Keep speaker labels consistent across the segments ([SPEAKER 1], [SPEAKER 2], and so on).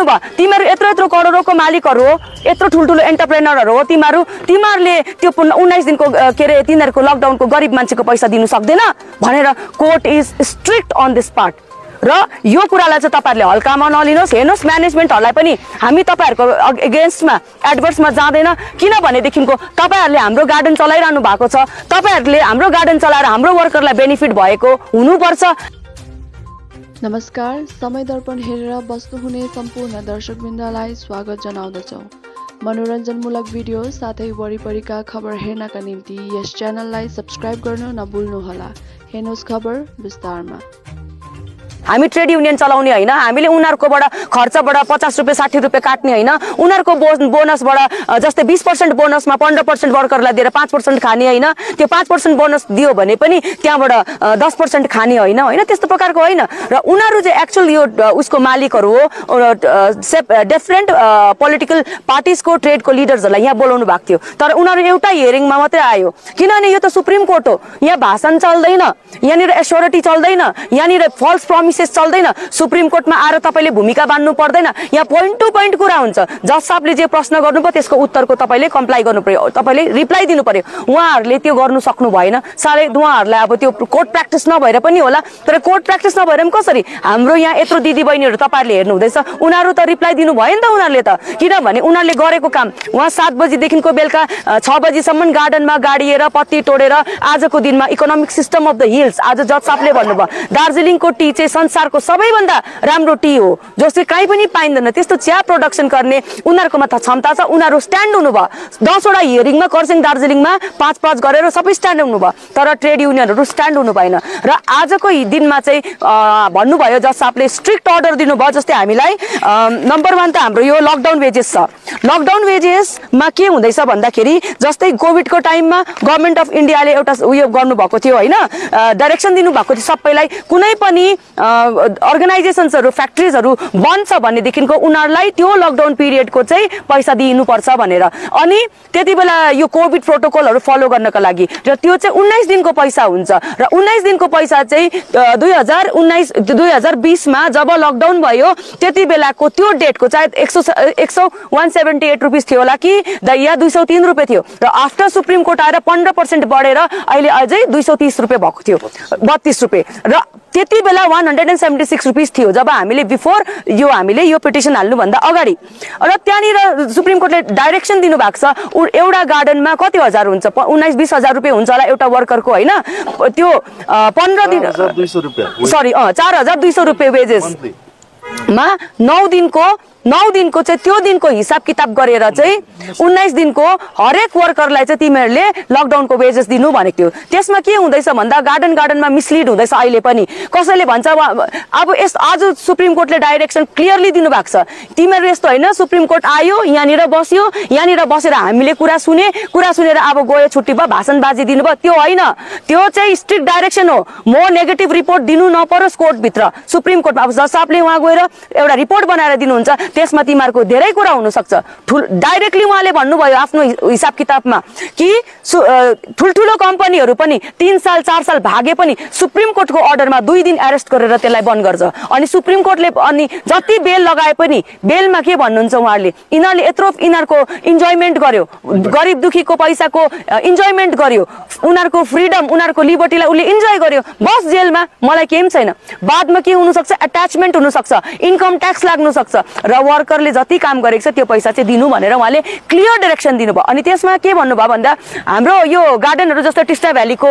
[SPEAKER 1] गर्नु भयो तिमीहरू यत्रो करोडको मालिकहरू हो यत्रो ठुल्ठुलो एन्टरप्रेनरहरू हो तिमीहरूले त्यो 19 दिनको के अरे तिनीहरूको लकडाउनको गरिब मान्छेको पैसा दिनु सक्दैन भनेर court is strict on this part र यो कुरालाई चाहिँ तपाईहरुले हल्कामा नलिनुहोस् हेर्नुहोस् म्यानेजमेन्टहरुलाई पनि हामी तपाईहरुको अगेन्स्टमा एडभर्समा जाँदैन किनभने देखिनको तपाईहरुले हाम्रो गार्डन चलाइरहनु भएको छ तपाईहरुले हाम्रो गार्डन चलाएर हाम्रो वर्करलाई बेनिफिट भएको हुनुपर्छ।
[SPEAKER 2] नमस्कार, समय दर्पण हेरेर बस्नुहुने सम्पूर्ण दर्शकवृन्दलाई स्वागत जनाउँदछौँ। मनोरञ्जनमूलक भिडियो साथै वरिपरिका खबर हेर्नका निम्ति यस च्यानललाई सब्स्क्राइब गर्न नभुल्नुहोला। हेर्नुहोस् खबर विस्तारमा।
[SPEAKER 1] हामी ट्रेड युनियन चलाउने हैन, हामीले उनीहरुकोबाट खर्चबाट 50 रुपैयाँ 60 रुपैयाँ काट्ने हैन, उनीहरुको बोनसबाट जस्तै 20% बोनसमा 15% वर्करलाई दिएर 5% खाने हैन, त्यो 5% बोनस दियो भने पनि त्यहाँबाट 10% खाने हैन त्यस्तो प्रकारको हैन। र उनीहरु चाहिँ एक्चुअल यो उसको मालिकहरु हो, डिफरेन्ट पोलिटिकल पार्टीजको ट्रेडको लिडर्सहरुलाई यहाँ बोलाउनु भएको थियो तर उनीहरु एउटा हियरिङमा मात्रै आयो किनभने यो त सुप्रिम कोर्ट हो, यहाँ भाषण चल्दैन, यहाँनिर एश्योरिटी चल्दैन, यहाँनिर फल्स प्रमिसेस चल्दैन, सुप्रिम कोर्टमा आएर तपाईले भूमिका बान्नु पर्दैन, यहाँ पोइन्ट टु पोइन्ट कुरा हुन्छ। जज साहबले जे प्रश्न गर्नुभयो त्यसको उत्तरको तपाईले कम्प्लाई गर्नु पर्यो, तपाईले रिप्लाई दिनु पर्यो। उहाँहरुले त्यो गर्नु सक्नु भएन, सायद उहाँहरुलाई अब त्यो कोर्ट प्र्याक्टिस नभएर पनि होला, तर कोर्ट प्र्याक्टिस नभएर पनि कसरी हाम्रो यहाँ यत्रो दिदी बहिनीहरु तपाईहरुले हेर्नु हुँदैछ उनीहरु त रिप्लाई दिनु भयो नि त उनीहरुले त, किनभने उनीहरुले गरेको काम उहाँ 7 बजे देखिको बेलुका 6 बजेसम्म गार्डनमा गाडिएर पत्ती तोडेर आजको दिनमा economic system of the hills आज जज साहबले भन्नुभयो दार्जिलिङको टी चाहिँ संसारको सबैभन्दा राम्रो टी हो जो चाहिँ कहीँ पनि पाइँदैन, त्यस्तो चिया प्रोडक्सन गर्ने उनीहरुकोमा त क्षमता छ। उनीहरु स्ट्यान्ड हुनुभयो 10 वटा हियरिङमा खरसाङ दार्जिलिङमा 5-5 गरेर सबै स्ट्यान्ड हुनुभयो तर ट्रेड युनियनहरु स्ट्यान्ड हुनु भएन। र आजको दिनमा चाहिँ भन्नुभयो जज साहबले स्ट्रिक्ट अर्डर दिनुभयो। जस्तै हामीलाई नम्बर 1 त हाम्रो यो लकडाउन वेजेस छ, लकडाउन वेजेसमा के हुँदैछ भन्दाखेरि जस्तै कोभिडको टाइममा गभर्नमेन्ट अफ इन्डियाले एउटा उयो गर्नुभएको थियो हैन, डाइरेक्सन दिनुभएको थियो सबैलाई कुनै पनि अर्गनाइजेसन्सहरु फ्याक्ट्रिजहरु बन्द छ भनेदेखिको उनीहरुलाई त्यो लकडाउन पिरियडको चाहिँ पैसा दिनुपर्छ भनेर, अनि त्यति बेला यो कोभिड प्रोटोकलहरु फलो गर्नका लागि र त्यो चाहिँ 19 दिनको पैसा हुन्छ र 19 दिनको पैसा चाहिँ 2020 मा जब लकडाउन भयो त्यति बेलाको त्यो डेटको चाहे 178 रुपैयाँ थियो होला कि या 203 रुपैयाँ थियो र आफ्टर सुप्रिम कोर्ट आएर 15% बढेर अहिले अझै 230 रुपैयाँ भएको थियो 32 रुपैयाँ र त्यति बेला 176 रुपैयाँ थियो जब हामीले बिफोर हामीले यो पिटिसन हाल्नु भन्दा अगाडि। र त्यहाँनिर सुप्रिम कोर्टले डाइरेक्सन दिनु भएको छ एउटा गार्डनमा कति हजार हुन्छ 19-20 हजार रुपैयाँ हुन्छ होला एउटा वर्करको हैन, त्यो 15 दिन
[SPEAKER 3] 4200 रुपैयाँ
[SPEAKER 1] सरी 4200 रुपैयाँ वेजेसमा 9 दिनको चाहिँ त्यो दिनको हिसाब किताब गरेर चाहिँ 19 दिनको हरेक वर्करलाई चाहिँ तिमीहरूले लकडाउनको वेजेस दिनु भनेको थियो। त्यसमा के हुँदैछ भन्दा गार्डनमा मिसलिड हुँदैछ अहिले पनि। कसैले भन्छ अब आज सुप्रिम कोर्टले डाइरेक्सन क्लियरली दिनु भएको छ तिमीहरू यस्तो हैन, सुप्रिम कोर्ट आयो यहाँनिर बस्यो, यहाँनिर बसेर हामीले कुरा सुनेर अब गयो छुट्टी भयो भाषणबाजी दिनुभयो, त्यो हैन, त्यो चाहिँ स्ट्रिक्ट डाइरेक्सन हो। म नेगेटिभ रिपोर्ट दिनु नपरोस् कोर्टभित्र सुप्रिम कोर्टमा। अब जज साहबले उहाँ गएर एउटा रिपोर्ट बनाएर दिनुहुन्छ त्यसमा तिमीहरूको धेरै कुरा हुन सक्छ। डाइरेक्टली उहाँले भन्नुभयो आफ्नो हिसाब किताबमा कि ठुल्ठुलो कम्पनीहरू पनि 3 साल 4 साल भागे पनि सुप्रिम कोर्टको अर्डरमा 2 दिन एरेस्ट गरेर त्यसलाई बन्द गर्छ। अनि सुप्रिम कोर्टले अनि जति बेल लगाए पनि बेलमा के भन्नुहुन्छ उहाँहरूले यिनीहरूले यत्रो यिनीहरूको इन्जोयमेन्ट गर्यो, गरिब दुखीको पैसाको इन्जोयमेन्ट गर्यो, उनीहरूको फ्रिडम उनीहरूको लिबर्टीलाई उसले इन्जोय गर्यो, बस जेलमा, मलाई केही छैन। बादमा के हुन सक्छ एट्याचमेन्ट हुन सक्छ, इन्कम ट्याक्स लाग्न सक्छ र वर्करले जति काम गरेको छ त्यो पैसा चाहिँ दिनु भनेर उहाँले क्लियर डाइरेक्सन दिनुभयो। अनि त्यसमा के भन्नुभयो भन्दा हाम्रो यो गार्डनहरु जस्तो टिस्टा भ्यालीको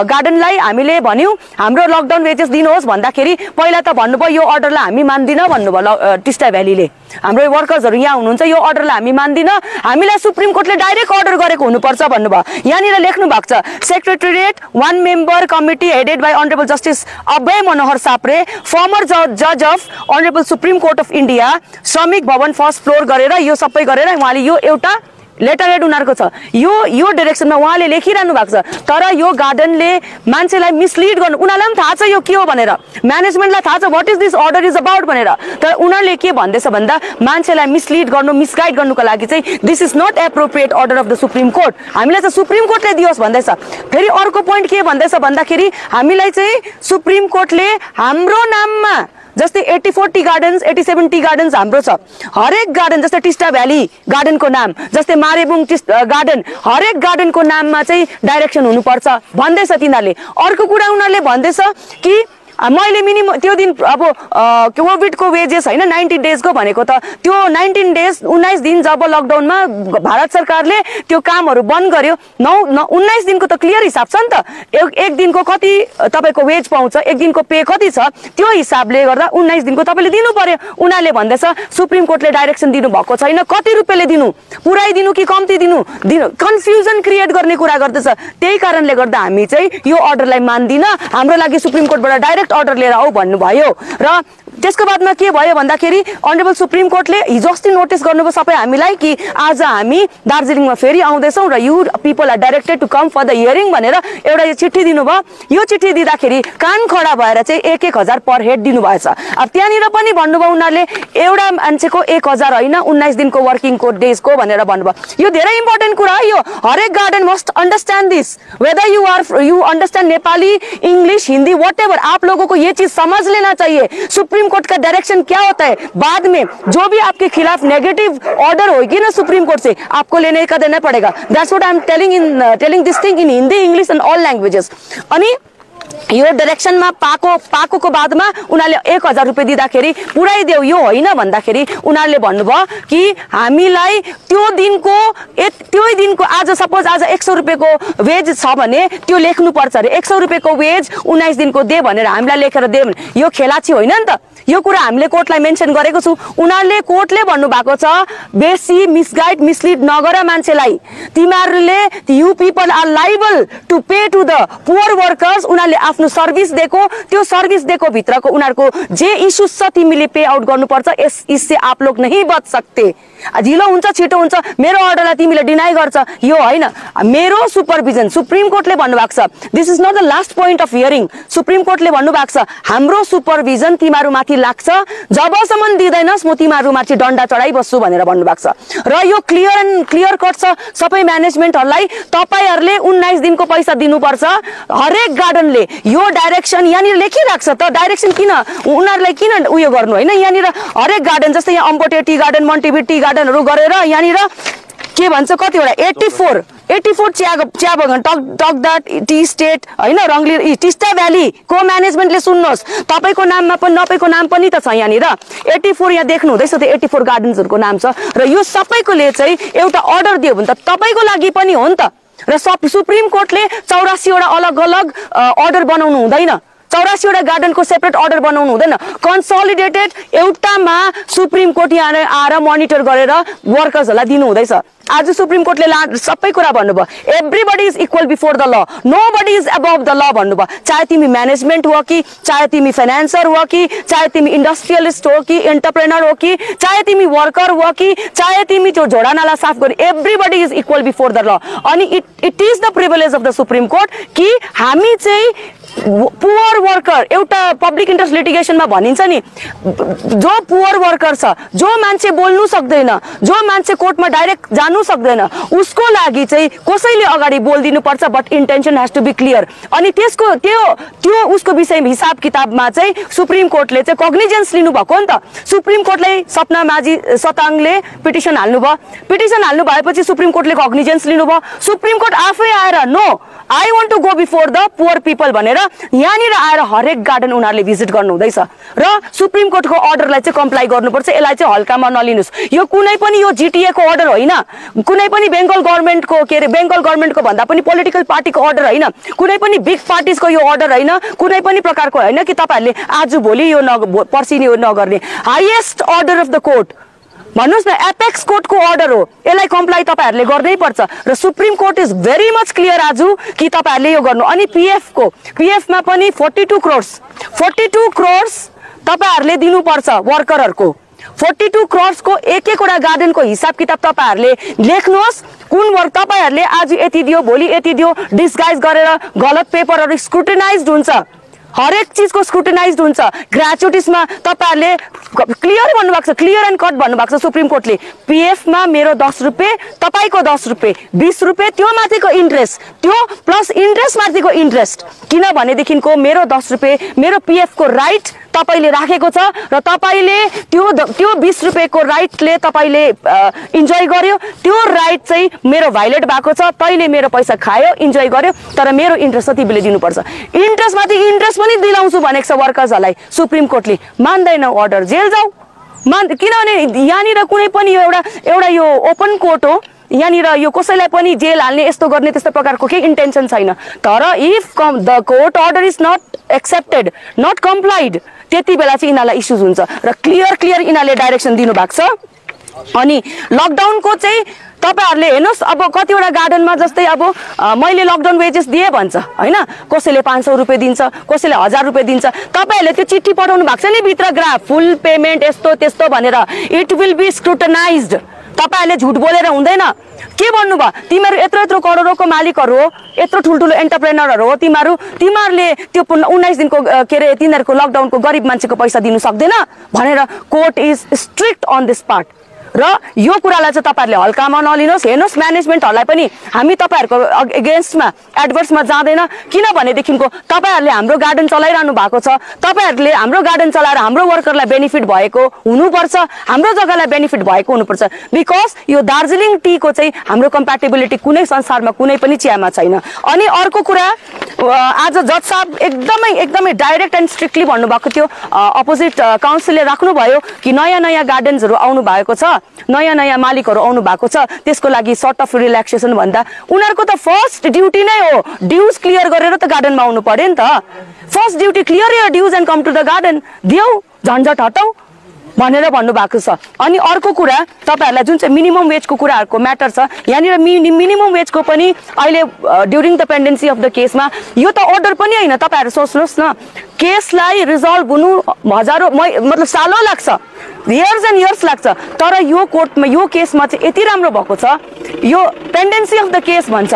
[SPEAKER 1] गार्डनलाई हामीले भन्यौ हाम्रो लकडाउन वेजेस दिनुहोस् भन्दाखेरि पहिला त भन्नुभयो यो अर्डरलाई हामी मान्दिन भन्नुभयो टिस्टा भ्यालीले, हाम्रो वर्कर्सहरु यहाँ हुनुहुन्छ यो अर्डरलाई हामी मान्दिन, हामीलाई सुप्रिम कोर्टले डाइरेक्ट अर्डर गरेको हुनुपर्छ भन्नुभयो। यहाँनिर लेख्नु भएको छ secretariat 1 member committee headed by honourable justice Abhay Manohar Sapre former जज of honourable supreme court of India Shramik Bhawan first floor गरेर यो सबै गरेर उहाँले यो एउटा लेटर हेड उनीहरूको छ, यो डाइरेक्सनमा उहाँले लेखिरहनु भएको छ। तर यो गार्डनले मान्छेलाई मिसलिड गर्नु, उनीहरूलाई पनि थाहा छ यो के हो भनेर, म्यानेजमेन्टलाई थाहा छ what is this order is about भनेर। तर उनीहरूले के भन्दैछ भन्दा मान्छेलाई मिसलिड गर्नु, मिसगाइड गर्नुको लागि चाहिँ this is not appropriate order of the supreme court, हामीलाई चाहिँ सुप्रिम कोर्टले दियोस् भन्दैछ। फेरि अर्को पोइन्ट के भन्दैछ भन्दाखेरि हामीलाई चाहिँ सुप्रिम कोर्टले हाम्रो नाममा जस्तै 84 टी गार्डन्स 87 टी गार्डन्स हाम्रो छ, हरेक गार्डन जस्तै टिस्टा भ्याली गार्डनको नाम, जस्तै मारेबुङ गार्डन, हरेक गार्डनको नाममा चाहिँ डाइरेक्सन हुनुपर्छ भन्दैछ तिनीहरूले। अर्को कुरा उनीहरूले भन्दैछ कि मैले मिनिमम त्यो दिन अब कोभिडको वेजेस होइन 90 डेजको भनेको त त्यो 19 डेज 19 दिन जब लकडाउनमा भारत सरकारले त्यो कामहरू बन्द गर्यो, 19 दिनको त क्लियर हिसाब छ नि त, एक दिनको कति तपाईँको वेज पाउँछ, एक दिनको पे कति छ, त्यो हिसाबले गर्दा 19 दिनको तपाईँले दिनु पर्यो। उनीहरूले भन्दैछ सुप्रिम कोर्टले डाइरेक्सन दिनुभएको छैन, कति रुपियाँले दिनु, पुरै दिनु कि कम्ती दिनु, कन्फ्युजन क्रिएट गर्ने कुरा गर्दैछ। त्यही कारणले गर्दा हामी चाहिँ यो अर्डरलाई मान्दिन, हाम्रो लागि सुप्रिम कोर्टबाट डाइरेक्ट अर्डर लिएर आऊ भन्नुभयो। र त्यसको बादमा के भयो भन्दाखेरि अनरेबल सुप्रिम कोर्टले हिजो अस्ति नोटिस गर्नुभयो सबै हामीलाई कि आज हामी दार्जिलिङमा फेरि आउँदैछौँ र you people are directed to come for the hearing भनेर एउटा यो चिठी दिनुभयो। यो चिठी दिँदाखेरि कान खडा भएर चाहिँ 1,000 पर हेड दिनुभएछ। अब त्यहाँनिर पनि भन्नुभयो उनीहरूले एउटा मान्छेको 1,000 होइन 19 दिनको वर्किङको डेजको भनेर भन्नुभयो। यो धेरै इम्पोर्टेन्ट कुरा हो, यो हरेक garden must understand this, whether you understand Nepali, English, Hindi, whatever, आप लोगों को ये चीज समझ लेना चाहिए। सुप्रीम कोर्ट का डायरेक्शन क्या होता है, बाद में जो भी आपके खिलाफ नेगेटिव ऑर्डर होगी ना सुप्रीम कोर्ट से, आपको लेने का देना पड़ेगा। That's what I am telling this thing in Hindi, English and all languages. अनि यो डाइरेक्सनमा पाको बादमा उनीहरूले 1,000 रुपियाँ दिँदाखेरि पुऱ्याइदेऊ यो होइन भन्दाखेरि उनीहरूले भन्नुभयो कि हामीलाई त्यो दिनको आज सपोज आज 100 रुपियाँको वेज छ भने त्यो लेख्नुपर्छ अरे, 100 रुपियाँको वेज 19 दिनको दे भनेर हामीलाई लेखेर दे भने यो खेलाची होइन नि त। यो कुरा हामीले कोर्टलाई मेन्सन गरेको छु। उनीहरूले कोर्टले भन्नुभएको छ बेसी मिसगाइड मिसलिड नगर मान्छेलाई, तिमीहरूले you people are liable to pay to the poor workers. उनीहरूले आफ्नो सर्भिस दिएको, त्यो सर्भिस दिएको भित्रको उनीहरूको जे इस्युज छ तिमीले पे आउट गर्नुपर्छ। इससे आप लोग नहीं बच सकते। ढिलो हुन्छ छिटो हुन्छ मेरो अर्डरलाई तिमीले डिनाइ गर्छ, यो होइन। मेरो सुपरभिजन सुप्रिम कोर्टले भन्नुभएको छ, this is not the last point of hearing. Supreme कोर्टले भन्नुभएको छ हाम्रो सुपरभिजन तिमीहरूमाथि लाग्छ, जबसम्म दिँदैनस् म तिमीहरूमाथि डन्डा चढाइबस्छु भनेर भन्नुभएको छ। र यो क्लियर कट छ सबै म्यानेजमेन्टहरूलाई, तपाईहरूले 19 दिनको पैसा दिनुपर्छ हरेक गार्डनले। यो डाइरेक्सन यहाँनिर लेखिरहेको छ त, डाइरेक्सन किन उनीहरूलाई किन उयो गर्नु होइन। यहाँनिर हरेक गार्डन जस्तै यहाँ अम्पोटे टी गार्डन, मन्टिभिट टी गार्डनहरू गरेर यहाँनिर के भन्छ कतिवटा 84 चिया बगान, टकदा टी स्टेट होइन, रङ्गली टिस्टा भ्याली को म्यानेजमेन्टले सुन्नुहोस्, तपाईँको नाममा पनि नपैको नाम पनि त छ यहाँनिर। 84 यहाँ देख्नु हुँदैछ त्यो 84 गार्डन्सहरूको नाम छ। र यो सबैकोले चाहिँ एउटा अर्डर दियो भने त तपाईँको लागि पनि हो नि त। र सुप्रिम कोर्टले 84 वटा अलग अलग अर्डर बनाउनु हुँदैन, 84 वटा गार्डनको सेपरेट अर्डर बनाउनु हुँदैन, कन्सोलिडेटेड एउटामा सुप्रिम कोर्ट यहाँ आएर मोनिटर गरेर वर्कर्सहरूलाई दिनु हुँदैछ। आज सुप्रिम कोर्टले सबै कुरा भन्नुभयो, everybody is equal before the ल, नोबडी इज अबभ द ल भन्नुभयो। चाहे तिमी म्यानेजमेन्ट हो कि, चाहे तिमी फाइनेन्सर हो कि, चाहे तिमी इन्डस्ट्रियलिस्ट हो कि, एन्टरप्रेनर हो कि, चाहे तिमी वर्कर हो कि, चाहे तिमी त्यो झोडा नाला साफ गर्ने, everybody is equal before the law. अनि it is the privilege of the supreme court कि हामी चाहिँ पुअर वर्कर, एउटा पब्लिक इन्ट्रेस्ट लिटिगेसनमा भनिन्छ नि, जो पुअर वर्कर छ, जो मान्छे बोल्नु सक्दैन, जो मान्छे कोर्टमा डाइरेक्ट जानु सक्दैन, उसको लागि चाहिँ कसैले अगाडि बोलिदिनु पर्छ, but intention has to be clear. अनि त्यसको त्यो उसको विषयमा हिसाब किताबमा चाहिँ सुप्रिम कोर्टले चाहिँ कग्निजेन्स लिनुभएको नि त। सुप्रिम कोर्टले सपना माझी सताङले पिटिसन हाल्नुभयो, पिटिसन हाल्नु भएपछि सुप्रिम कोर्टले कग्निजेन्स लिनुभयो। सुप्रिम कोर्ट आफै आएर no I want to go before the poor people भनेर यहाँनिर आएर हरेक गार्डन उनीहरूले भिजिट गर्नु हुँदैछ र सुप्रिम कोर्टको अर्डरलाई चाहिँ कम्प्लाई गर्नुपर्छ। यसलाई चाहिँ हल्कामा नलिनुहोस्। यो कुनै पनि यो जिटिए को अर्डर होइन, कुनै पनि बेङ्गल गभर्मेन्टको के अरे बेङ्गल गभर्मेन्टको भन्दा पनि पोलिटिकल पार्टीको अर्डर होइन, कुनै पनि बिग पार्टिजको यो अर्डर होइन, कुनै पनि प्रकारको होइन कि तपाईँहरूले आज भोलि यो पर्सि यो नगर्ने। Highest order of the court भन्नुहोस् न, एपेक्स कोर्टको अर्डर हो, यसलाई कम्प्लाई तपाईँहरूले गर्नै पर्छ। र supreme court is very much clear आज कि तपाईँहरूले यो गर्नु। अनि पिएफमा पनि 42 करोड तपाईँहरूले दिनुपर्छ वर्करहरूको। 42 करोडको एकवटा गार्डनको हिसाब किताब तपाईहरुले लेख्नुहोस्। कुन वर्ग तपाईहरुले आज यति दियो भोलि यति दियो डिस्गाइज गरेर गलत पेपरहरु स्क्रुटिनाइज्ड हुन्छ, हरेक चीजको स्क्रुटिनाइज्ड हुन्छ। ग्र्याचुइटिसमा तपाईहरुले क्लियर भन्नुभएको छ, क्लियर एन्ड कट भन्नुभएको छ सुप्रिम कोर्टले। पीएफ मा मेरो 10 रुपैयाँ, तपाईको 10 रुपैयाँ, 20 रुपैयाँ त्यो माथिको इन्ट्रेस्ट, त्यो प्लस इन्ट्रेस्ट माथिको इन्ट्रेस्ट। किनभने देखिनको मेरो 10 रुपैयाँ मेरो पीएफ को राइट तपाईले राखेको छ र तपाईले त्यो 20 रुपैयाँको राइटले तपाईले इन्जॉय गर्यो, त्यो राइट चाहिँ मेरो भाइलेट भएको छ। तैले मेरो पैसा खायो, इन्जॉय गर्यो, तर मेरो इन्ट्रेस्ट त तिमीले दिनुपर्छ। इन्ट्रेस्ट माथि इन्ट्रेस्ट पनि दिलाउँछु भनेको छ वर्कर्सहरुलाई सुप्रिम कोर्टले। मान्दैन अर्डर, जेल जाऊ। किनभने यहाँनिर कुनै पनि एउटा यो ओपन कोर्ट हो, यहाँनिर यो कसैलाई पनि जेल हाल्ने यस्तो गर्ने त्यस्तो प्रकारको केही इन्टेन्सन छैन। तर if the court order is not accepted, not complied, त्यति बेला चाहिँ यिनीहरूलाई इस्युज हुन्छ र क्लियर यिनीहरूले डाइरेक्सन दिनु भएको छ। अनि लकडाउनको चाहिँ तपाईहरुले हेर्नुस्, अब कतिवटा गार्डनमा जस्तै अब मैले लकडाउन वेजेस दिए भन्छ हैन, कसैले 500 रुपैयाँ दिन्छ, कसैले 1000 रुपैयाँ दिन्छ। तपाईहरुले त्यो चिठी पठाउनु भएको छ नि भित्र ग्राफ फुल पेमेन्ट यस्तो त्यस्तो भनेर, इट विल बी स्क्रुटिनाइज्ड। तपाईहरुले झुट बोलेर हुँदैन। के भन्नुभयो, तिमीहरु यत्रो करोडको मालिकहरु हो, यत्रो ठुलठुलो एन्टरप्रेनरहरु हो, तिमीहरुले त्यो 19 दिनको के रे तिनीहरुको लकडाउनको गरिब मान्छेको पैसा दिनु सक्दैन भनेर court is strict on this part. र यो कुरालाई चाहिँ तपाईहरुले हल्कामा नलिनुहोस्। हेर्नुहोस् म्यानेजमेन्टहरुलाई पनि हामी तपाईहरुको एगेन्स्टमा एडभर्समा जाँदैन। किनभने देखिनको तपाईहरुले हाम्रो गार्डन चलाइरहनु भएको छ, तपाईहरुले हाम्रो गार्डन चलाएर हाम्रो वर्करलाई बेनिफिट भएको हुनुपर्छ, हाम्रो जग्गालाई बेनिफिट भएको हुनुपर्छ। बिकज यो दार्जिलिङ टीको चाहिँ हाम्रो कम्प्याटिबिलिटी कुनै संसारमा कुनै पनि चियामा छैन। अनि अर्को कुरा, आज जज साहब एकदमै डाइरेक्ट एन्ड स्ट्रिक्टली भन्नुभएको थियो, अपोजिट काउन्सिलले राख्नुभयो कि नयाँ गार्डन्सहरु आउनु भएको छ, नयाँ मालिकहरु आउनु भएको छ, त्यसको लागि सर्ट अफ रिल्याक्सेसन भन्दा उनीहरुको त फर्स्ट ड्युटी नै हो ड्युज क्लियर गरेर त गार्डनमा आउनु पर्यो नि त। First duty clear your dues and come to the garden, देऊ झन्झट हटाऊ भनेर भन्नुभएको छ। अनि अर्को कुरा तपाईहरुलाई जुन चाहिँ मिनिमम वेजको कुराहरुको म्याटर छ, यहाँनिर मिनिमम वेजको पनि अहिले ड्युरिङ द पेन्डेन्सी अफ द केसमा यो त अर्डर पनि हैन। तपाईहरु सोच्नुहोस् न, केसलाई रिजल्भ हुनु हजारौं मतलब सालौं लाग्छ, इयर्स एन्ड इयर्स लाग्छ। तर यो कोर्टमा यो केसमा चाहिँ यति राम्रो भएको छ, यो पेन्डेन्सी अफ द केस भन्छ,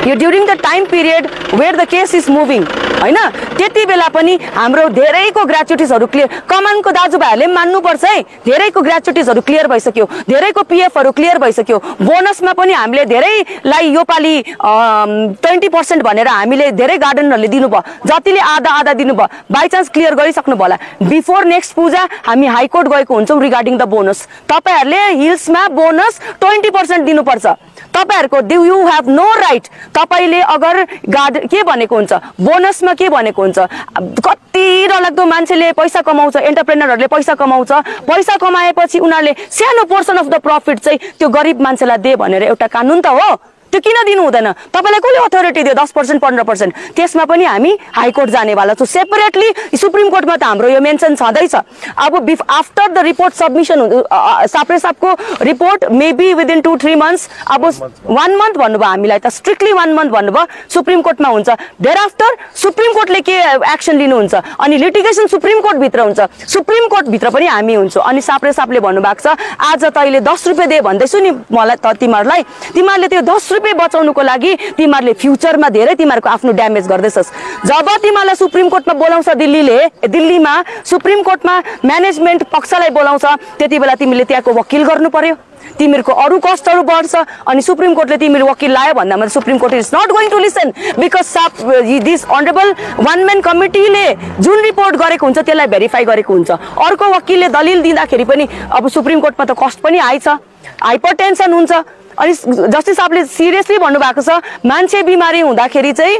[SPEAKER 1] यो during the time period where the case is moving हैन, त्यति बेला पनि हाम्रो धेरैको ग्र्याचुइटिजहरु क्लियर, कमानको दाजुभाइहरुले मान्नुपर्छ है, धेरैको ग्र्याचुइटिजहरु क्लियर भइसक्यो, धेरैको पीएफहरु क्लियर भइसक्यो। बोनसमा पनि हामीले धेरैलाई यो पाली 20% भनेर हामीले धेरै गार्डनहरुले दिनुभयो, जतिले आधा दिनुभयो, बाइ चान्स क्लियर गरिसक्नु भयो होला। बिफोर नेक्स्ट पूजा हामी हाई कोर्ट गएको हुन्छौं रिगार्डिङ द बोनस। तपाईहरुले हिल्समा बोनस 20% दिनुपर्छ। तपाईहरुको यु हैव नो राइट। तपाईले अगर गार्डन के भनेको हुन्छ, बोनसमा के भनेको हुन्छ, कति डरलाग्दो मान्छेले पैसा कमाउँछ, एन्टरप्रेनरहरुले पैसा कमाउँछ, पैसा कमाएपछि उनीहरुले सानो पोर्सन अफ द प्रफिट चाहिँ त्यो गरिब मान्छेलाई दे भनेर एउटा कानुन त हो, त्यो किन दिनु हुँदैन? तपाईलाई कसले अथोरिटी दियो 10% 15%? त्यसमा पनि हामी हाई कोर्ट जानेवाला छौं सेपरेटली। सुप्रिम कोर्टमा त हाम्रो यो मेन्सन छँदैछ। अब after the report submission Sapre साहबको रिपोर्ट मेबी विदिन 2-3 months, अब 1 month भन्नुभयो हामीलाई त, स्ट्रिक्टली 1 month भन्नुभयो, सुप्रिम कोर्टमा हुन्छ। देयर आफ्टर सुप्रिम कोर्टले के एक्सन लिनुहुन्छ, अनि लिटिगेसन सुप्रिम कोर्ट भित्र हुन्छ, सुप्रिम कोर्ट भित्र पनि हामी हुन्छौं। अनि साप्रे साहबले भन्नुभएको छ आज तैले 10 रुपैयाँ दे भन्दैछु नि मलाई त, तिमीहरुले त्यो 10 रुपैयाँ बचाउनुको लागि तिमीहरुले फ्युचरमा धेरै तिमीहरुको आफ्नो ड्यामेज गर्दैछस्। जब तिमीहरुलाई सुप्रिम कोर्टमा बोलाउँछ दिल्लीमा सुप्रिम कोर्टमा म्यानेजमेन्ट पक्षलाई बोलाउँछ, त्यति बेला तिमीले त्यहाँको वकिल गर्नु पर्यो, तिमीहरुको अरु कष्टहरु बढ्छ। अनि सुप्रिम कोर्टले तिमीहरु वकिल लायो भन्दामा supreme court is not going to listen, because this honourable one man कमिटीले जुन रिपोर्ट गरेको हुन्छ त्यसलाई भेरिफाई गरेको हुन्छ। अर्को वकिलले दलिल दिँदाखेरि पनि अब सुप्रिम कोर्टमा त कस्ट पनि हाई छ, हाइपरटेन्सन हुन्छ। अनि जस्टिस साहबले सिरियसली भन्नुभएको छ, मान्छे बिमारी हुँदाखेरि चाहिँ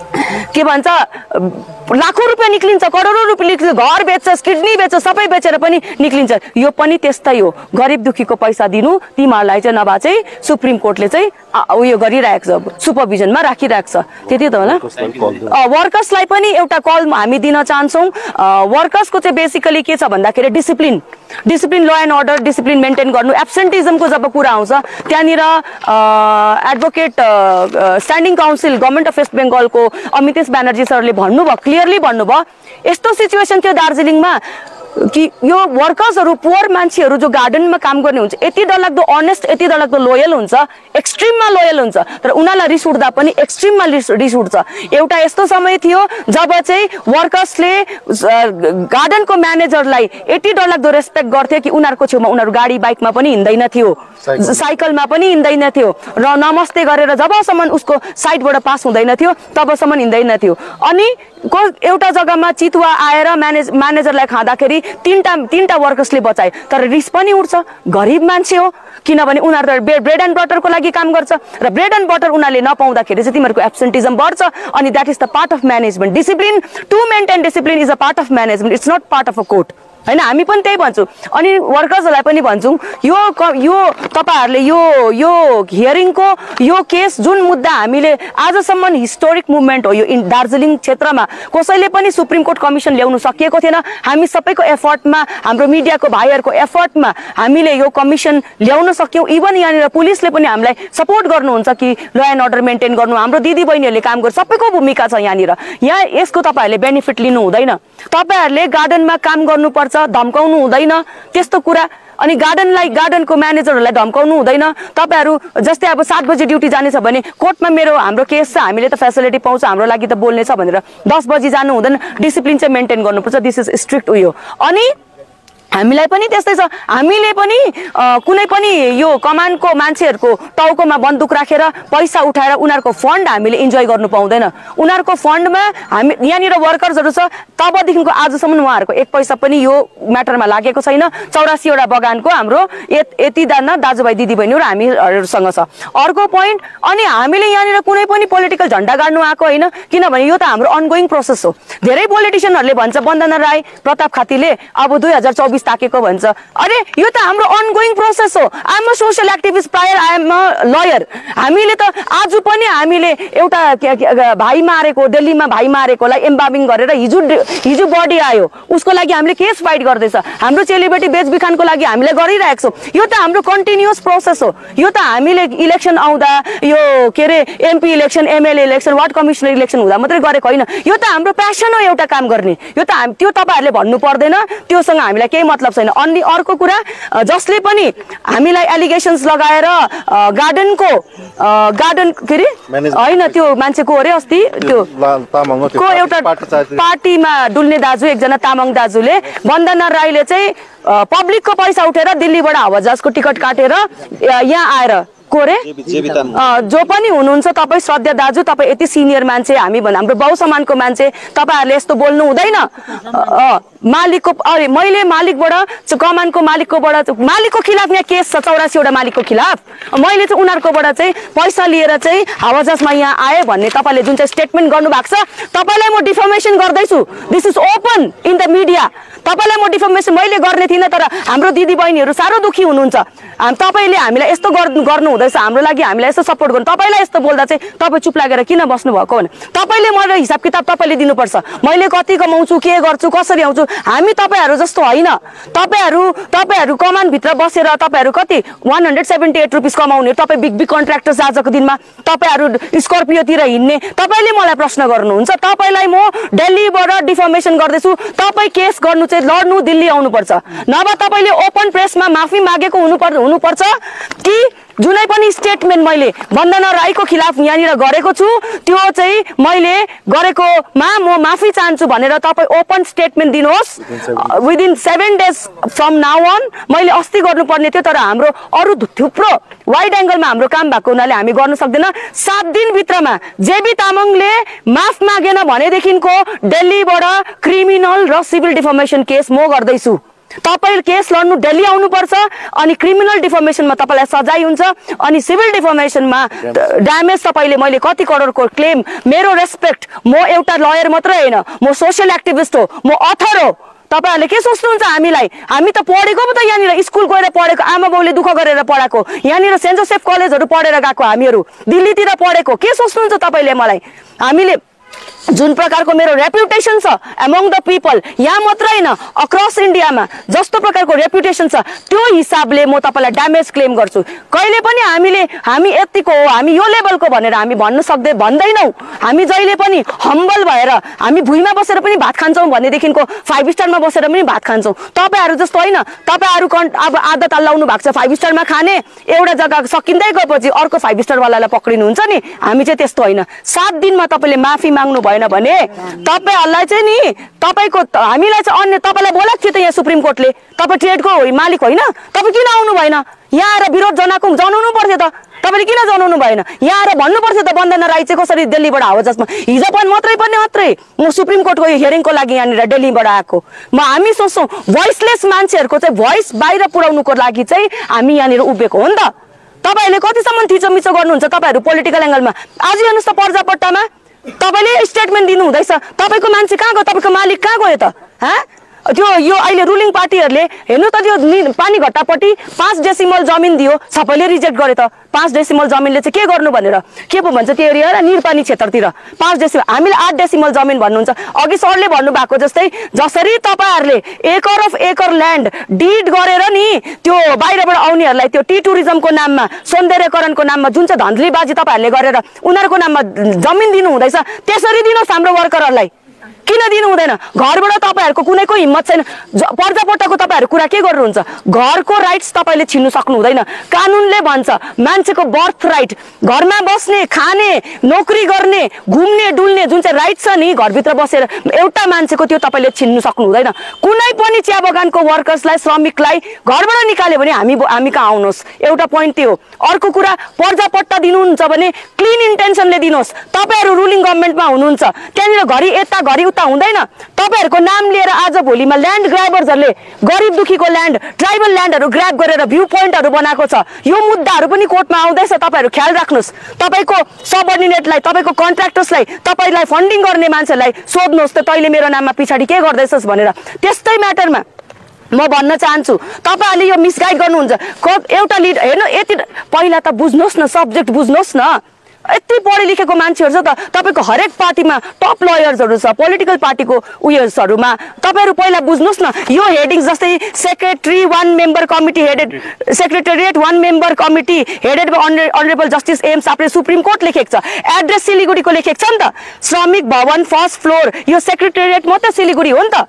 [SPEAKER 1] के भन्छ लाखौं रुपैयाँ निक्लिन्छ, करोडौं रुपैयाँ निक्लिन्छ, घर बेच्छ, किडनी बेच्छ, सबै बेचेर पनि निक्लिन्छ। यो पनि त्यस्तै हो, गरिब दुखीको पैसा दिनु तिमीहरुलाई चाहिँ नभए चाहिँ सुप्रिम कोर्टले चाहिँ उयो गरिरहेको छ, सुपरभिजनमा राखिरहेको छ। त्यति त होला। वर्कर्सलाई पनि एउटा कल हामी दिन चाहन्छौं। वर्कर्सको चाहिँ बेसिकली के छ भन्दाखेरि discipline, law and order, discipline maintain गर्नु। एब्सेन्टिजमको जब कुरा आउँछ त्यहाँनिर advocate standing council government of west बेंगलको अमितेश ब्यानर्जी सरले भन्नुभयो, क्लियरली भन्नुभयो, यस्तो सिचुएसन थियो दार्जिलिङमा कि यो वर्कर्सहरू पुवर मान्छेहरू जो गार्डनमा काम गर्ने हुन्छ यति डरलाग्दो अनेस्ट यति डरलाग्दो लोयल हुन्छ एक्सट्रिममा लोयल हुन्छ तर उनीहरूलाई रिस उठ्दा पनि एक्सट्रिममा रिस उठ्छ एउटा यस्तो समय थियो जब चाहिँ वर्कर्सले गार्डनको म्यानेजरलाई यति डरलाग्दो रेस्पेक्ट गर्थे कि उनीहरूको छेउमा उनीहरू गाडी बाइकमा पनि हिँड्दैन थियो साइकलमा पनि हिँड्दैन थियो र नमस्ते गरेर जबसम्म उसको साइडबाट पास हुँदैन थियो तबसम्म हिँड्दैन थियो अनि एउटा जग्गामा चितुवा आएर म्यानेजरलाई खाँदाखेरि तीनटा वर्कर्सले बचाए तर रिस पनि उठ्छ गरिब मान्छे हो किनभने उनीहरू ब्रेड एन्ड बटरको लागि काम गर्छ र ब्रेड एन्ड बटर उनीहरूले नपाउँदाखेरि चाहिँ तिमीहरूको एब्सेन्टिजम बढ्छ अनि that is the part of management discipline to maintain discipline is a part of management it's not part of a court हैन हामी पनि त्यही भन्छौँ अनि वर्कर्सहरूलाई पनि भन्छौँ यो तपाईहरुले यो हियरिङको यो केस जुन मुद्दा हामीले आजसम्म हिस्टोरिक मुभमेन्ट हो यो इन दार्जिलिङ क्षेत्रमा कसैले पनि सुप्रिम कोर्ट कमिसन ल्याउन सकिएको थिएन हामी सबैको एफर्टमा हाम्रो मिडियाको भाइहरुको एफर्टमा हामीले यो कमिसन ल्याउन सक्यौं इभन यहाँनिर पुलिसले पनि हामीलाई सपोर्ट गर्नुहुन्छ कि ल एन्ड अर्डर मेन्टेन गर्नु हाम्रो दिदी बहिनीहरुले काम गर्छ सबैको भूमिका छ यहाँनिर यहाँ यसको तपाईहरुले बेनिफिट लिनु हुँदैन तपाईहरुले गार्डनमा काम गर्नुपर्छ धम्काउनु हुँदैन त्यस्तो कुरा अनि गार्डनको म्यानेजरहरूलाई धम्काउनु हुँदैन तपाईहरु जस्तै अब 7 बजे ड्युटी जाने छ भने कोर्टमा हाम्रो केस छ हामीले त फेसिलिटी पाउँछ हाम्रो लागि त बोल्ने छ भनेर 10 बजे जानु हुँदैन डिसिप्लिन चाहिँ मेन्टेन गर्नुपर्छ दिस इज स्ट्रिक्ट उयो अनि हामीलाई पनि त्यस्तै छ हामीले पनि कुनै पनि यो कमानको मान्छेहरुको टाउकोमा बन्दुक राखेर पैसा उठाएर उनीहरुको फन्ड हामीले इन्जोय गर्नु पाउँदैन उनीहरुको फन्डमा हामी यहाँनिर वर्कर्सहरु छ तबदेखिको आजसम्म उहाँहरुको एक पैसा पनि यो म्याटरमा लागेको छैन 84 वटा बगानको हाम्रो यति दाना दाजुभाइ दिदीबहिनीहरु हामीहरुसँग छ अर्को पोइन्ट अनि हामीले यहाँनिर कुनै पनि पोलिटिकल झण्डा गाड्नु आएको हैन किनभने यो त हाम्रो अनगोइङ प्रोसेस हो धेरै पोलिटिशियनहरुले भन्छ वन्दना राई प्रताप खातीले अब 2024 ताकेको भन्छ अरे यो त हाम्रो अनगोइङ प्रोसेस हो I am a social activist prior I am a lawyer हामीले त आज पनि हामीले एउटा भाइ मारेको दिल्लीमा भाइ मारेकोलाई एम्बाबिङ गरेर हिजो बडी आयो उसको लागि हामीले केस फाइट गर्दैछ हाम्रो चेलीबेटी बेचबिखानको लागि हामीले गरिरहेको छौं यो त हाम्रो कन्टिन्युअस प्रोसेस हो यो त हामीले इलेक्सन आउँदा यो के रे MP election MLA election ward commissioner election हुँदा मात्रै गरेको हैन यो त हाम्रो प्यासन हो एउटा काम गर्ने यो त त्यो तपाईहरुले भन्नु पर्दैन त्योसँग हामीलाई केही मतलब छैन अनि अर्को कुरा जसले पनि हामीलाई एलिगेशन्स लगाएर गार्डन के रे हैन त्यो मान्छेको अरे अस्ति त्यो को एउटा पार्टीमा डुल्ने दाजु एकजना तामाङ दाजुले वन्दना राईले चाहिँ पब्लिकको पैसा उठेर दिल्लीबाट हवाईजहाजको टिकट काटेर यहाँ आएर कोरे जो पनि हुनुहुन्छ तपाई श्रद्धा दाजु तपाई यति सिनियर मान्छे हामी हाम्रो बाउ समानको मान्छे तपाईहरुले यस्तो बोल्नु हुँदैन मालिकको अरे मैले मालिकबाट कमानको मालिकको खिलाफ यहाँ केस छ 84 वटा मालिकको खिलाफ मैले चाहिँ उनीहरुकोबाट चाहिँ पैसा लिएर चाहिँ हवाईजहाजमा यहाँ आए भन्ने तपाईले जुन चाहिँ स्टेटमेन्ट गर्नु भएको छ तपाईलाई म डिफर्मेसन गर्दैछु this is open in the media तपाईलाई म डिफर्मेसन मैले गर्ने थिइन तर हाम्रो दिदी बहिनीहरु सारो दुखी हुनुहुन्छ तपाईले हामीलाई यस्तो गर्नु हुँदैछ हाम्रो लागि हामीलाई यस्तो सपोर्ट गर्नु तपाईलाई यस्तो बोल्दा चाहिँ तपाई चुप लागेर किन बस्नु भएको भने तपाईले मलाई हिसाब किताब तपाईले दिनुपर्छ मैले कति कमाउँछु के गर्छु कसरी आउँछु हामी तपाईहरु जस्तो हैन तपाईहरु कमान भित्र बसेर तपाईहरु कति 178 रुपैयाँ कमाउने तपाई बिग कन्ट्र्याक्टर्स आजको दिनमा तपाईहरु स्कर्पियो तिर हिड्ने तपाईले मलाई प्रश्न गर्नुहुन्छ तपाईलाई म दिल्लीबाट डिफर्मेसन गर्दैछु तपाई केस गर्नु चाहिँ लड्नु दिल्ली आउनु पर्छ नभए तपाईले ओपन प्रेसमा माफी मागेको हुनुपर्छ कि जुनै पनि स्टेटमेन्ट मैले वन्दना राईको खिलाफ यहाँनिर गरेको छु त्यो चाहिँ मैले गरेकोमा म माफी चाहन्छु भनेर तपाई ओपन स्टेटमेन्ट दिनुहोस् विदिन 7 डेज फ्रम नाउ अन मैले अस्ति गर्नुपर्ने थियो तर हाम्रो अरु थुप्रो वाइड एंगलमा हाम्रो काम भएको हुनाले हामी गर्न सक्दैन 7 दिन भित्रमा जेबी तामाङले माफ मागेन भनेदेखिनको दिल्लीबाट क्रिमिनल र सिभिल डिफर्मेसन केस म गर्दैछु तपाईले केस लड्नु दिल्ली आउनु पर्छ अनि क्रिमिनल डिफर्मेसनमा तपाईलाई सजाय हुन्छ अनि सिभिल डिफर्मेसनमा ड्यामेज तपाईले मैले कति करोडको क्लेम मेरो रेस्पेक्ट म एउटा लयर मात्र हैन म सोशल एक्टिभिस्ट हो म अथर हो तपाईहरुले के सोच्नुहुन्छ हामी त पढेको पो त यहाँनिर स्कुल गएर पढेको आमा बाउले दुःख गरेर पढाको यहाँनिर सेन्ट जोसेफ कलेजहरु पढेर गएको हामीहरु दिल्लीतिर पढेको के सोच्नुहुन्छ तपाईले मलाई जुन प्रकारको मेरो रेपुटेसन छ एमङ द पिपल, यहाँ मात्र हैन अक्रस इन्डियामा जस्तो प्रकारको रेपुटेसन छ त्यो हिसाबले म तपाईलाई ड्यामेज क्लेम गर्छु। कहिले पनि हामी यतिको हो, हामी यो लेभलको भनेर हामी भन्दैनौं। हामी जहिले पनि हम्बल भएर हामी भुइँमा बसेर पनि भात खान्छौं भनेदेखिको 5 स्टारमा बसेर पनि भात खान्छौं। तपाईहरु जस्तो हैन, तपाईहरु अब आदत लाउनु भएको छ 5 स्टारमा खाने, एउटा जग्गा सकिँदै गएपछि अर्को 5 स्टार वालालाई पक्रिनुहुन्छ नि। हामी चाहिँ त्यस्तो हैन। 7 दिनमा तपाईले माफी माग्नु भएन भने तपाईहरुलाई चाहिँ नि तपाईको हामीलाई चाहिँ अन्य तपाईलाई बोलाएको थियो त यहाँ सुप्रिम कोर्टले, तपाई ट्रेडको मालिक होइन, तपाई किन आउनु भएन? यहाँ आएर विरोध जनाउनु पर्थ्यो त, तपाईले किन जनाउनु भएन? यहाँ आएर भन्नु पर्थ्यो त वन्दना राई चाहिँ कसरी दिल्लीबाट आयो, जसमा हिजो पनि मात्रै म सुप्रिम कोर्टको हियरिङको लागि यहाँनिर दिल्लीबाट आएको। हामी सोच्छौं भोइसलेस मान्छेहरुको चाहिँ भोइस बाहिर पुर्याउनुको लागि चाहिँ हामी यहाँनिर उभिएको हो नि त। तपाईहरुले कतिसम्म थिचोमिचो गर्नुहुन्छ तपाईहरु पोलिटिकल एंगलमा? आज हेर्नुस् त पर्जापट्टामा तपाईले स्टेटमेन्ट दिनु हुँदैछ, तपाईको मान्छे कहाँ गयो, तपाईको मालिक कहाँ गयो त? त्यो यो अहिले रुलिङ पार्टीहरुले हेर्नु त त्यो पानी घट्टापट्टि 5 डेसिमल जमिन दियो, सबैले रिजेक्ट गरे त। 5 डेसिमल जमिनले चाहिँ के गर्नु भनेर के पो भन्छ त्यो एरिया र निरपानी क्षेत्रतिर 5 डेसिमल, हामीले 8 डेसिमल जमिन भन्नुहुन्छ। अघि सरले भन्नु भएको जस्तै जसरी तपाईहरुले एकर ल्यान्ड डिड गरेर नि त्यो बाहिरबाट आउनेहरुलाई त्यो टी टुरिज्मको नाममा सौन्दर्यकरणको नाममा जुन चाहिँ धन्धलीबाजी तपाईहरुले गरेर उनीहरुको नाममा जमिन दिनु हुँदैछ, त्यसरी दिनुहोस् हाम्रो वर्करहरुलाई। किन दिनु हुँदैन? घरबाट तपाईहरुको कुनैको हिम्मत छैन। पर्जापट्टाको तपाईहरु कुरा के गर्नुहुन्छ? घरको राइट्स तपाईले छिन्नु सक्नु हुँदैन। कानुनले भन्छ मान्छेको बर्थ राइट, घरमा बस्ने, खाने, नोकरी गर्ने, घुम्ने डुल्ने जुन चाहिँ राइट छ नि घरभित्र बसेर एउटा मान्छेको त्यो तपाईले छिन्नु सक्नु हुँदैन। कुनै पनि चिया बगानको वर्कर्सलाई, श्रमिकलाई घरबाट निकाल्यो भने हामी कहाँ आउनुहोस्, एउटा पोइन्ट त्यो। अर्को कुरा पर्जापट्टा दिनुहुन्छ भने क्लिन इन्टेन्सनले दिनुहोस्। तपाईहरु रुलिङ गभर्नमेन्टमा हुनुहुन्छ, त्यहाँनिर घरि यता घरि उता हुँदैन। तपाईहरुको नाम लिएर आज भोलिमा ल्यान्ड ग्राबर्सहरुले गरिब दुखीको ल्यान्ड, ट्राइबल ल्यान्डहरु ग्राब गरेर भ्यू पोइन्टहरु बनाएको छ। यो मुद्दाहरु पनि कोर्टमा आउँदैछ, तपाईहरु ख्याल राख्नुस्। तपाईको सबअर्डिनेटलाई, तपाईको कन्ट्र्याक्टर्सलाई, तपाईलाई फन्डिङ गर्ने मान्छेलाई सोध्नुहोस् त तैले मेरो नाममा पिछाडी के गर्दैछस् भनेर। त्यस्तै म्याटरमा म भन्न चाहन्छु तपाईहरुले यो मिसगाइड गर्नुहुन्छ। एउटा लिड हेर्नु, यति पहिला त बुझ्नुहोस् न, सब्जेक्ट बुझ्नुहोस् न। यति पढे लेखेको मान्छेहरु छ त तपाईको हरेक पार्टीमा टप लयर्सहरु छ, पोलिटिकल पार्टीको उयर्सहरुमा। तपाईहरु पहिला बुझ्नुहोस् न, यो हेडिङ जस्तै secretary 1 member committee headed, secretariat 1 member committee headed by honourable justice M Sapre supreme court लेखेको छ। एड्रेस सिलिगुडीको लेखेको छ नि त। श्रमिक भवन फर्स्ट फ्लोर, यो सेक्रेटेरिएट मात्र सिलिगुडी हो नि त,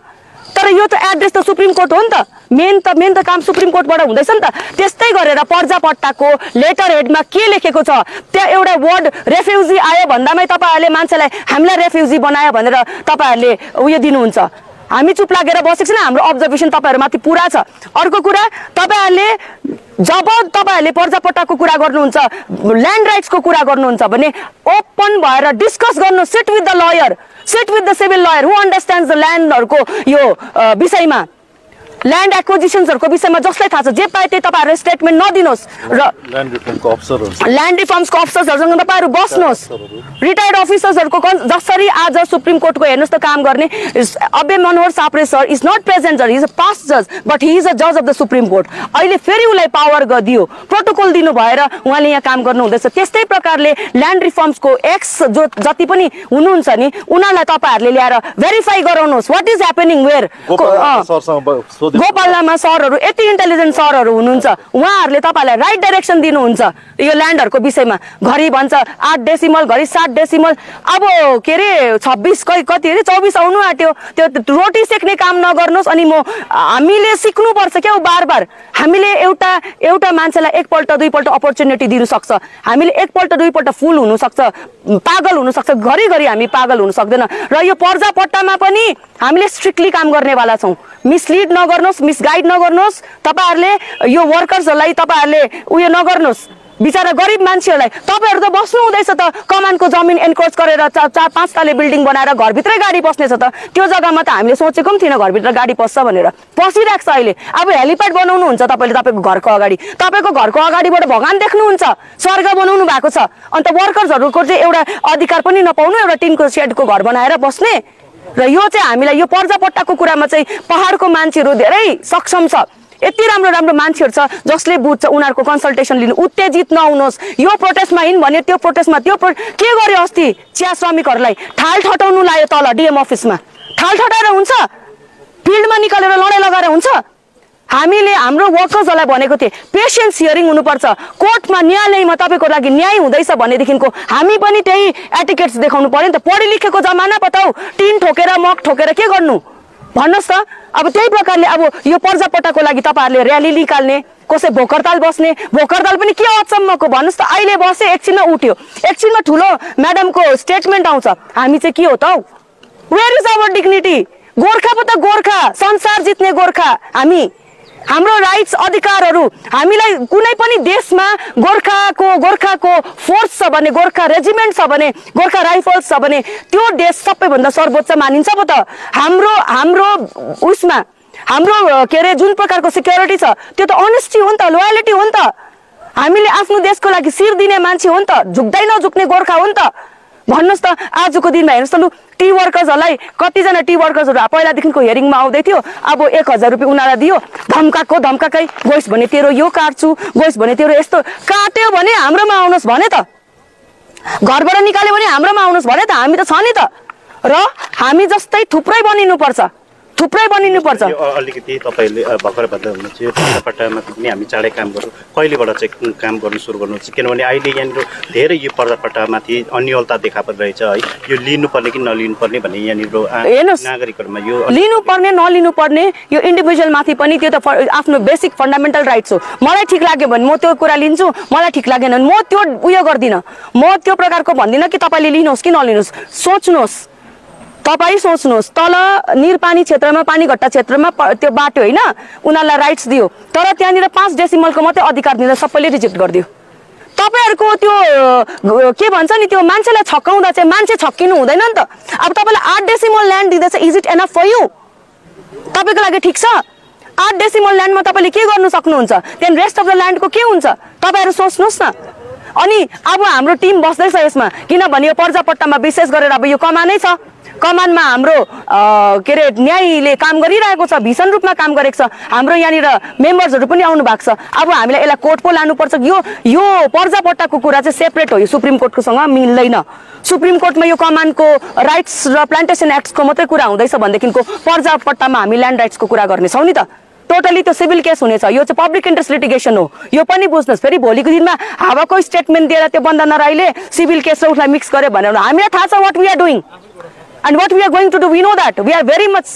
[SPEAKER 1] तर यो त एड्रेस त सुप्रिम कोर्ट हो नि त। मेन त काम सुप्रिम कोर्टबाट हुँदैछ नि त। त्यस्तै गरेर पर्जापट्टाको लेटर हेडमा के लेखेको छ, त्यहाँ एउटा वर्ड रेफ्युजी आयो भन्दामै तपाईहरुले मान्छेलाई हामीलाई रेफ्युजी बनायो भनेर तपाईहरुले उयो दिनुहुन्छ। हामी चुप लागेर बसेको छैन, हाम्रो अब्जर्भेसन तपाईहरुमाथि पुरा छ। अर्को कुरा, तपाईहरुले जब तपाईहरुले पर्जापट्टाको कुरा गर्नुहुन्छ, ल्यान्ड राइट्सको कुरा गर्नुहुन्छ भने ओपन भएर डिस्कस गर्नु। Sit with the lawyer, sit with the civil lawyer who understands the ल्यान्डहरुको यो विषयमा, ल्यान्ड एक्विजिसन्सहरुको विषयमा जसलाई थाहा छ जे पाए त्यही तपाईहरुले स्टेटमेन्ट नदिनुहोस्। र ल्यान्ड रिफर्म्सको अफिसर्सहरुसँग तपाईहरु बस्नुहोस्। रिटायर्ड अफिसर्सहरुको जसरी आज सुप्रिम कोर्टको हेर्नुस् त काम गर्ने अभय Manohar साप्रे sir is not present जज, इज अ पास्ट जज बट ही इज अ जज अफ द सुप्रिम कोर्ट। अहिले फेरि उलाई पावर दियो, प्रोटोकल दिनु भएर उहाँले यहाँ काम गर्नु हुँदैछ। त्यस्तै प्रकारले ल्यान्ड रिफर्म्सको एक्स जो जति पनि हुनुहुन्छ नि उनीहरुलाई तपाईहरुले ल्याएर भेरिफाई गराउनुहोस् what is happening where. Gopal Lama सरहरु यति इन्टेलिजेन्ट सरहरु हुनुहुन्छ, उहाँहरुले तपाईलाई राइट डाइरेक्सन दिनुहुन्छ यो ल्यान्डहरुको विषयमा। घरि भन्छ 8 डेसिमल, घरि 7 डेसिमल, अब के रे 26 कति रे 24 आउनु आट्यो। त्यो रोटी सेक्ने काम नगर्नुहोस्। अनि हामीले सिक्नु पर्छ क्या बार हामीले एउटा मान्छेलाई एकपल्ट दुईपल्ट अपर्च्युनिटी दिनु सक्छ। हामीले एकपल्ट दुईपल्ट फुल हुनु सक्छ, पागल हुनु सक्छ, घरि हामी पागल हुन सक्दैन। र यो पर्जापट्टामा पनि हामीले स्ट्रिक्टली काम गर्नेवाला छौं। मिसलिड नगर्नुहोस्, मिसगाइड नगर्नुहोस्। तपाईहरुले यो वर्कर्सहरुलाई तपाईहरुले उयो नगर्नुहोस्, बिचारा गरिब मान्छेहरुलाई। तपाईहरु त बस्नु हुँदैछ त कमानको जमिन एन्क्रोच गरेर 4-5 तले बिल्डिङ बनाएर घरभित्रै गाडी पस्नेछ त। त्यो जग्गामा त हामीले सोचेको पनि थिएन घरभित्र गाडी पस्छ भनेर, पसिरहेको छ अहिले। अब हेलिप्याड बनाउनुहुन्छ तपाईले तपाईको घरको अगाडि, तपाईको घरको अगाडिबाट भगवान देख्नुहुन्छ, स्वर्ग बनाउनु भएको छ। अन्त वर्कर्सहरुको चाहिँ एउटा अधिकार पनि नपाउनु, एउटा टिनको सेडको घर बनाएर बस्ने। र यो चाहिँ हामीलाई यो पर्जापट्टाको कुरामा चाहिँ पहाडको मान्छेहरु धेरै सक्षम छ। यति राम्रो राम्रो मान्छेहरू छ जसले बुझ्छ उनीहरूको कन्सल्टेसन लिनु। उत्तेजित नहुनुहोस्। यो प्रोटेस्टमा हिँड भने त्यो प्रोटेस्टमा के गर्यो अस्ति चिया श्रमिकहरूलाई ठाल ठटाउनु लायो तल डिएम अफिसमा। ठाल ठटाएर हुन्छ? फिल्डमा निकालेर लडाइँ लगाएर हुन्छ? हामीले हाम्रो वर्कर्सहरूलाई भनेको थिए पेसेन्स हियरिङ हुनुपर्छ। कोर्टमा न्यायालयमा तपाईँको लागि न्याय हुँदैछ भनेदेखिको हामी पनि त्यही एटिकेट्स देखाउनु पर्यो नि त। पढे लेखेको जमाना पताउ टिन ठोकेर मग ठोकेर के गर्नु भन्नुहोस् त। अब त्यही प्रकारले अब यो पर्जापट्टाको लागि तपाईँहरूले र्याली निकाल्ने, कसै भोकरताल बस्ने, भोकरताल पनि के अचम्मको भन्नुहोस् त। अहिले बसे एकछिनमा उठ्यो, एकछिनमा ठुलो म्याडमको स्टेटमेन्ट आउँछ। हामी चाहिँ के हो त? Where is our dignity? Gorkha पो त गोर्खा, संसार जित्ने गोर्खा हामी। हाम्रो राइट्स अधिकारहरू हामीलाई कुनै पनि देशमा गोर्खाको फोर्स छ भने, गोर्खा रेजिमेन्ट छ भने, गोर्खा राइफल्स छ भने त्यो देश सबैभन्दा सर्वोच्च मानिन्छ पो त। हाम्रो उसमा हाम्रो के अरे जुन प्रकारको सिक्योरिटी छ त्यो त अनेस्टी हो नि त, लोयलिटी हो नि त। हामीले आफ्नो देशको लागि शिर दिने मान्छे हो नि त, झुक्दै नझुक्ने गोर्खा हो नि त। भन्नुहोस् त आजको दिनमा हेर्नुहोस् त, लु टी वर्कर्सहरूलाई कतिजना टी वर्कर्सहरू पहिलादेखिको हियरिङमा आउँदै थियो, अब 1000 रुपियाँ उनीहरूलाई दियो, धम्काकै गइस् भने तेरो यो काट्छु, गइस् भने तेरो यस्तो काट्यो भने हाम्रोमा आउनुहोस् भने त, घरबाट निकाल्यो भने हाम्रोमा आउनुहोस् भने त। हामी त छ नि त, र हामी जस्तै थुप्रै बनिनुपर्छ।
[SPEAKER 3] अलिकति तपाईँले भर्खर भन्दा हुनुहुन्छ यो पर्जापट्टामा पनि हामी चाँडै काम गरौँ, कहिलेबाट चाहिँ काम गर्नु सुरु गर्नुहुन्छ? किनभने अहिले यहाँनिर धेरै यो पर्जापट्टामाथि अन्यलता देखा परिरहेछ है। यो लिनुपर्ने कि नलिनुपर्ने भन्ने यहाँनिर नागरिकहरूमा यो
[SPEAKER 1] लिनुपर्ने नलिनुपर्ने यो इन्डिभिजुअलमाथि पनि, त्यो त आफ्नो बेसिक फन्डामेन्टल राइट्स हो। मलाई ठिक लाग्यो भने म त्यो कुरा लिन्छु, मलाई ठिक लागेन भने म त्यो उयो गर्दिनँ। म त्यो प्रकारको भन्दिनँ कि तपाईँले लिनुहोस् कि नलिनुहोस्। सोच्नुहोस्, तपाईँ सोच्नुहोस्, तल निरपानी क्षेत्रमा, पानीघट्टा क्षेत्रमा त्यो बाटो होइन उनीहरूलाई राइट्स दियो, तर त्यहाँनिर 5 डेसिमलको मात्रै अधिकार दिँदा सबैले रिजेक्ट गरिदियो। तपाईँहरूको त्यो के भन्छ नि, त्यो मान्छेलाई छक्काउँदा चाहिँ मान्छे छक्किनु हुँदैन नि त। अब तपाईँलाई 8 डेसिमल ल्यान्ड दिँदैछ, is it enough for you? तपाईँको लागि ठिक छ? 8 डेसिमल ल्यान्डमा तपाईँले के गर्नु सक्नुहुन्छ? त्यहाँदेखि रेस्ट अफ द ल्यान्डको के हुन्छ तपाईँहरू सोच्नुहोस् न। अनि अब हाम्रो टिम बस्दैछ यसमा, किनभने यो पर्जापट्टामा विशेष गरेर अब यो कमानै छ। कमानमा हाम्रो के अरे न्यायले काम गरिरहेको छ, भीषण रूपमा काम गरेको छ। हाम्रो यहाँनिर मेम्बर्सहरू पनि आउनु भएको छ। अब हामीलाई यसलाई कोर्ट पो लानुपर्छ। यो पर्जापट्टाको कुरा चाहिँ सेपरेट हो, यो सुप्रिम कोर्टकोसँग मिल्दैन। सुप्रिम कोर्टमा यो कमानको राइट्स र प्लान्टेसन एक्टको मात्रै कुरा हुँदैछ भनेदेखिको पर्जापट्टामा हामी ल्यान्ड राइट्सको कुरा गर्नेछौँ नि त। टोटली त्यो सिभिल केस हुनेछ। यो चाहिँ पब्लिक इन्ट्रेस्ट लिटिगेसन हो। यो पनि बुझ्नुहोस्। फेरि भोलिको दिनमा हावाको स्टेटमेन्ट दिएर त्यो वन्दना राईले सिभिल केस र उसलाई मिक्स गर्यो भनेर हामीलाई थाहा छ what we are doing and what we are going to do. We know that we are very much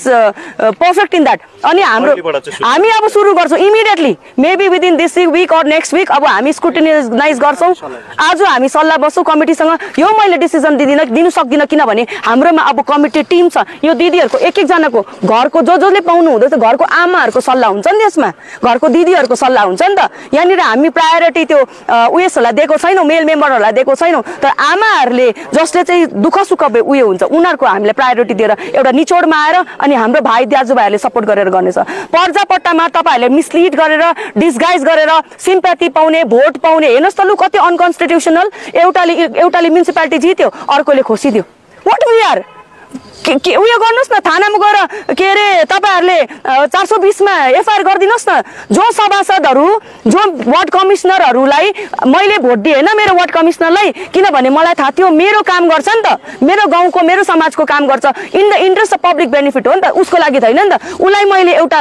[SPEAKER 1] perfect in that. अनि हामी अब सुरु गर्छौँ immediately, maybe within this week or next week. अब हामी स्क्रुटिनाइज गर्छौँ। आज हामी सल्लाह बस्छौँ कमिटीसँग। यो मैले डिसिजन दिनु सक्दिनँ, किनभने हाम्रोमा अब कमिटी टिम छ। यो दिदीहरूको एक एकजनाको घरको जसले पाउनु हुँदैछ, घरको आमाहरूको सल्लाह हुन्छ नि त्यसमा, घरको दिदीहरूको सल्लाह हुन्छ नि त। यहाँनिर हामी प्रायोरिटी त्यो उयसहरूलाई दिएको छैनौँ, मेल मेम्बरहरूलाई दिएको छैनौँ, तर आमाहरूले जसले चाहिँ दुःख सुख उयो हुन्छ उनीहरूको हामीले प्रायोरिटी दिएर एउटा निचोडमा आएर अनि हाम्रो भाइ दाजुभाइहरूले सपोर्ट गरेर गर्नेछ। पर्जापट्टामा तपाईँहरूले मिसलिड गरेर, डिस्गाइज गरेर सिम्प्याथी पाउने, भोट पाउने, हेर्नुहोस् त लु कति अनकन्स्टिट्युसनल। एउटाले म्युनिसिपालिटी जित्यो, अर्कोले खोसिदियो। वाट वी आर उयो गर्नुहोस् न, थानामा गएर के अरे तपाईँहरूले 420मा एफआइआर गरिदिनुहोस् न। जो सभासदहरू, जो वार्ड कमिसनरहरूलाई मैले भोट दिएँ होइन मेरो वार्ड कमिसनरलाई, किनभने मलाई थाहा थियो मेरो काम गर्छ नि त, मेरो गाउँको मेरो समाजको काम गर्छ, in the interest of public benefit हो नि त, उसको लागि त होइन नि त। उसलाई मैले एउटा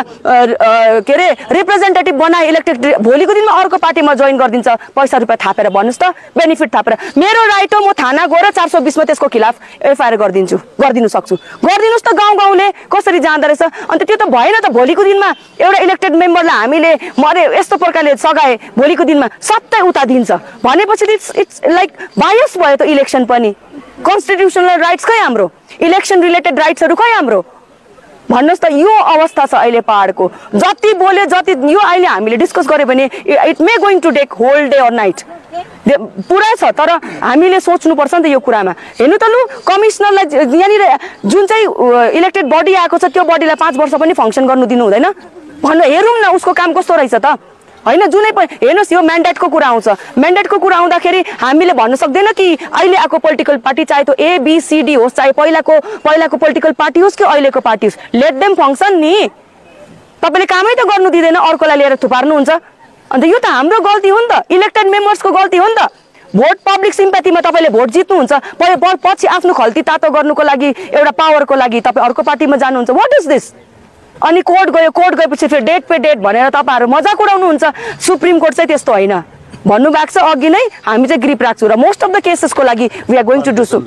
[SPEAKER 1] के अरे रिप्रेजेन्टेटिभ बनाएँ, इलेक्टेड। भोलिको दिनमा अर्को पार्टीमा जोइन गरिदिन्छ, पैसा रुपियाँ थापेर भन्नुहोस् त, बेनिफिट थापेर। मेरो राइट हो, म थाना गएर 420मा त्यसको खिलाफ एफआइआर गरिदिनु सक्छु। गरिदिनुहोस् त गाउँ गाउँले कसरी जाँदो रहेछ। अन्त त्यो त भएन त। भोलिको दिनमा एउटा इलेक्टेड मेम्बरलाई हामीले मरे यस्तो प्रकारले सघाए, भोलिको दिनमा सबै उता दिन्छ भनेपछि इट्स लाइक बायस भयो त इलेक्सन पनि। कन्स्टिट्युसनल राइट्स खै हाम्रो, इलेक्सन रिलेटेड राइट्सहरू खै हाम्रो भन्नुहोस् त। यो अवस्था छ अहिले पहाडको। जति बोले जति यो अहिले हामीले डिस्कस गऱ्यो भने it may going to take whole day or night पुरै छ, तर हामीले सोच्नुपर्छ नि त यो कुरामा। हेर्नु त लु कमिसनरलाई यहाँनिर जुन चाहिँ इलेक्टेड बडी आएको छ त्यो बडीलाई 5 वर्ष पनि फङ्सन गर्नु दिनु हुँदैन भन्नु। हेरौँ न उसको काम कस्तो रहेछ त, होइन? जुनै पनि हेर्नुहोस्, यो म्यान्डेटको कुरा आउँछ। म्यान्डेटको कुरा आउँदाखेरि हामीले भन्न सक्दैन कि अहिले आएको पोलिटिकल पार्टी चाहे त्यो ABCD होस्, चाहे पहिलाको पोलिटिकल पार्टी होस् कि अहिलेको पार्टी होस्, लेट देम फङ्सन नि। तपाईँले कामै त गर्नु दिँदैन, अर्कोलाई लिएर थुपार्नुहुन्छ। अन्त यो त हाम्रो गल्ती हो नि त, इलेक्टेड मेम्बर्सको गल्ती हो नि त। भोट पब्लिक सिम्पैथीमा तपाईँले भोट जित्नुहुन्छ, पछि आफ्नो खल्ती तातो गर्नुको लागि, एउटा पावरको लागि तपाईँ अर्को पार्टीमा जानुहुन्छ। What is this? अनि कोर्ट गएपछि फेरि डेट पे डेट भनेर तपाईँहरू मजाक उडाउनुहुन्छ। सुप्रिम कोर्ट चाहिँ त्यस्तो होइन भन्नुभएको छ अघि नै, हामी चाहिँ ग्रिप राख्छौँ र मोस्ट अफ द केसेसको लागि we are going to do so.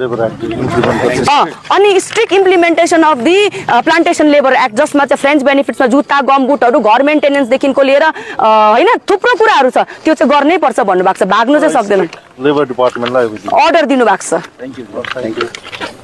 [SPEAKER 1] अनि strict implementation of the Plantation Labour Act, जसमा चाहिँ फ्रेन्च बेनिफिट्समा जुत्ता गमबुटहरू, घर मेन्टेनेन्सदेखिको लिएर होइन थुप्रो कुराहरू छ, त्यो चाहिँ गर्नै पर्छ भन्नुभएको छ। भाग्नु चाहिँ सक्दैन।
[SPEAKER 4] लेबर डिपार्टमेन्टलाई
[SPEAKER 1] अर्डर दिनुभएको छ।
[SPEAKER 3] Thank you.